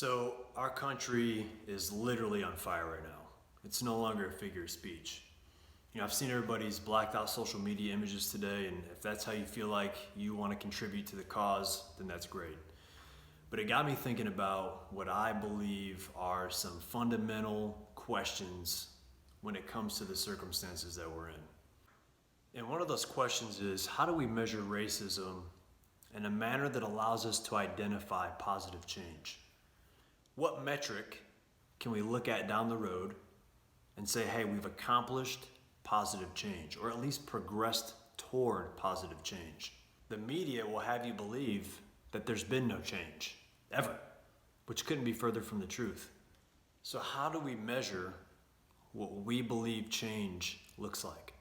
So our country is literally on fire right now. It's no longer a figure of speech. I've seen everybody's blacked out social media images today, and if that's how you feel like you want to contribute to the cause, then that's great. But it got me thinking about what I believe are some fundamental questions when it comes to the circumstances that we're in. And one of those questions is, how do we measure racism in a manner that allows us to identify positive change? What metric can we look at down the road and say, hey, we've accomplished positive change, or at least progressed toward positive change? The media will have you believe that there's been no change, ever, which couldn't be further from the truth. So how do we measure what we believe change looks like?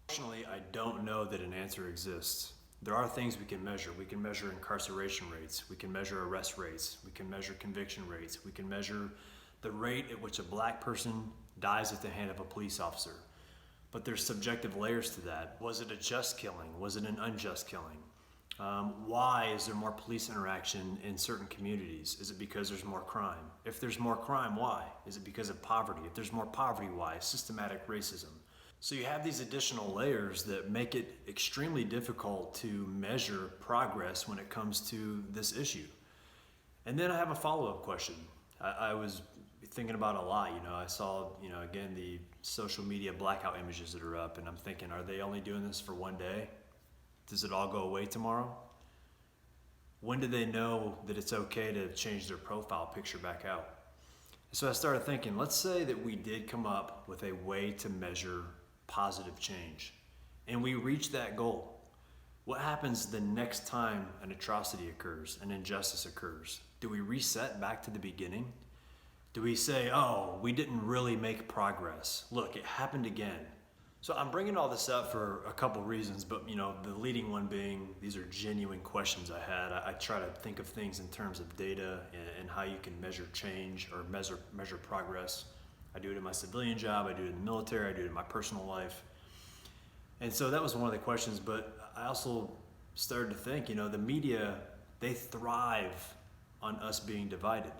Unfortunately, I don't know that an answer exists. There are things we can measure. We can measure incarceration rates. We can measure arrest rates. We can measure conviction rates. We can measure the rate at which a black person dies at the hand of a police officer. But there's subjective layers to that. Was it a just killing? Was it an unjust killing? Why is there more police interaction in certain communities? Is it because there's more crime? If there's more crime, why? Is it because of poverty? If there's more poverty, why? Systematic racism. So you have these additional layers that make it extremely difficult to measure progress when it comes to this issue. And then I have a follow-up question. I was thinking about a lot, I saw, again, the social media blackout images that are up, and I'm thinking, are they only doing this for one day? Does it all go away tomorrow? When do they know that it's okay to change their profile picture back out? So I started thinking, let's say that we did come up with a way to measure positive change, and we reach that goal. What happens the next time an atrocity occurs, an injustice occurs? Do we reset back to the beginning? Do we say, oh, we didn't really make progress? Look, it happened again. So I'm bringing all this up for a couple reasons, but the leading one being, these are genuine questions I had. I try to think of things in terms of data and how you can measure change or measure progress. I do it in my civilian job, I do it in the military, I do it in my personal life. And so that was one of the questions, but I also started to think, the media, they thrive on us being divided.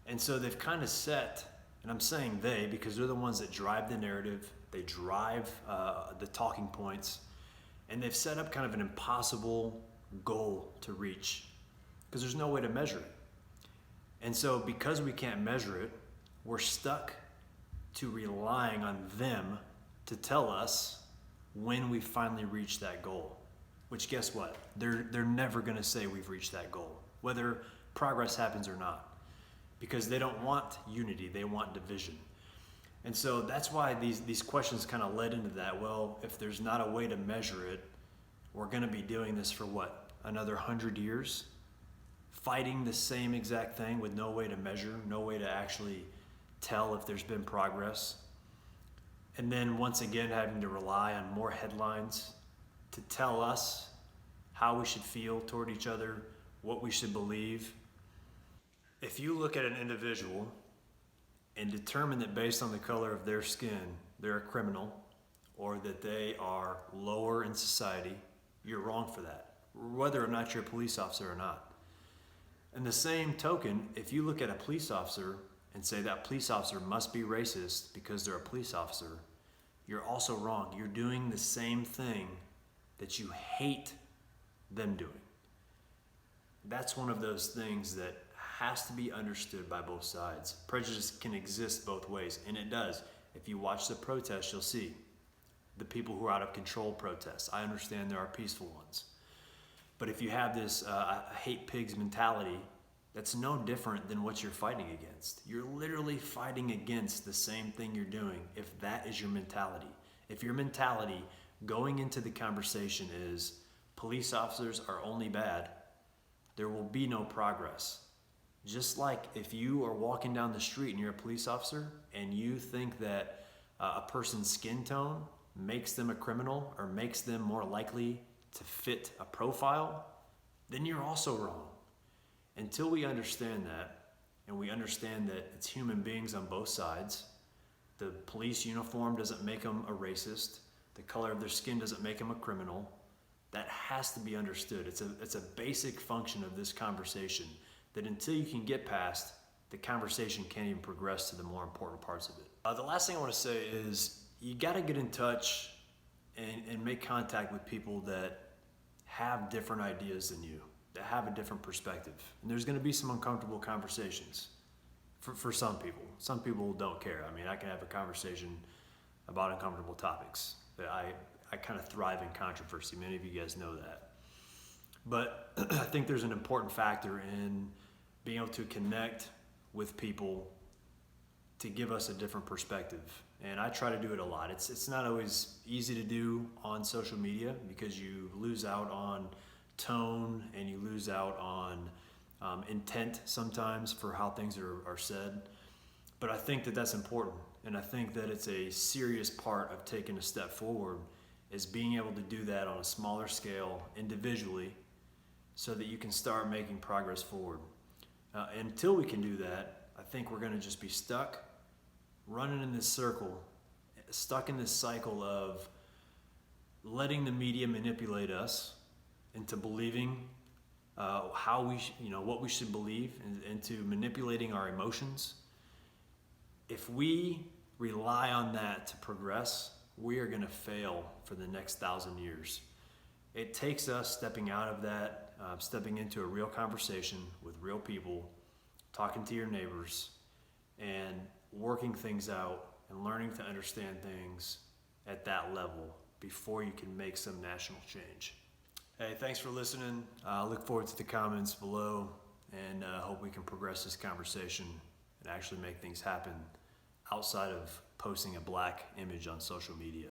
And so they've kind of set, and I'm saying they because they're the ones that drive the narrative, they drive the talking points, and they've set up kind of an impossible goal to reach because there's no way to measure it. And so because we can't measure it, we're stuck to relying on them to tell us when we finally reach that goal, which guess what? They're never gonna say we've reached that goal, whether progress happens or not, because they don't want unity, they want division. And so that's why these questions kind of led into that. Well, if there's not a way to measure it, we're gonna be doing this for what? Another 100 years? Fighting the same exact thing with no way to measure, no way to actually tell if there's been progress. And then once again, having to rely on more headlines to tell us how we should feel toward each other, what we should believe. If you look at an individual and determine that based on the color of their skin, they're a criminal, or that they are lower in society, you're wrong for that, whether or not you're a police officer or not. In the same token, if you look at a police officer and say that police officer must be racist because they're a police officer, you're also wrong. You're doing the same thing that you hate them doing. That's one of those things that has to be understood by both sides. Prejudice can exist both ways, and it does. If you watch the protests, you'll see the people who are out of control protests. I understand there are peaceful ones. But if you have this hate pigs mentality, that's no different than what you're fighting against. You're literally fighting against the same thing you're doing if that is your mentality. If your mentality going into the conversation is police officers are only bad, there will be no progress. Just like if you are walking down the street and you're a police officer and you think that a person's skin tone makes them a criminal or makes them more likely to fit a profile, then you're also wrong. Until we understand that, and we understand that it's human beings on both sides, the police uniform doesn't make them a racist, the color of their skin doesn't make them a criminal, that has to be understood. It's a basic function of this conversation that until you can get past, the conversation can't even progress to the more important parts of it. The last thing I want to say is you got to get in touch and make contact with people that have different ideas than you, that have a different perspective. And there's going to be some uncomfortable conversations for some people. Some people don't care. I mean, I can have a conversation about uncomfortable topics. I kind of thrive in controversy. Many of you guys know that. But I think there's an important factor in being able to connect with people to give us a different perspective. And I try to do it a lot. It's not always easy to do on social media because you lose out on tone and you lose out on intent sometimes for how things are said. But I think that that's important. And I think that it's a serious part of taking a step forward is being able to do that on a smaller scale individually so that you can start making progress forward. Until we can do that, I think we're going to just be stuck running in this circle, stuck in this cycle of letting the media manipulate us into believing what we should believe, and into manipulating our emotions. If we rely on that to progress, we are going to fail for the next 1,000 years. It takes us stepping out of that, stepping into a real conversation with real people, talking to your neighbors, and working things out and learning to understand things at that level before you can make some national change. Hey, thanks for listening. I look forward to the comments below and hope we can progress this conversation and actually make things happen outside of posting a black image on social media.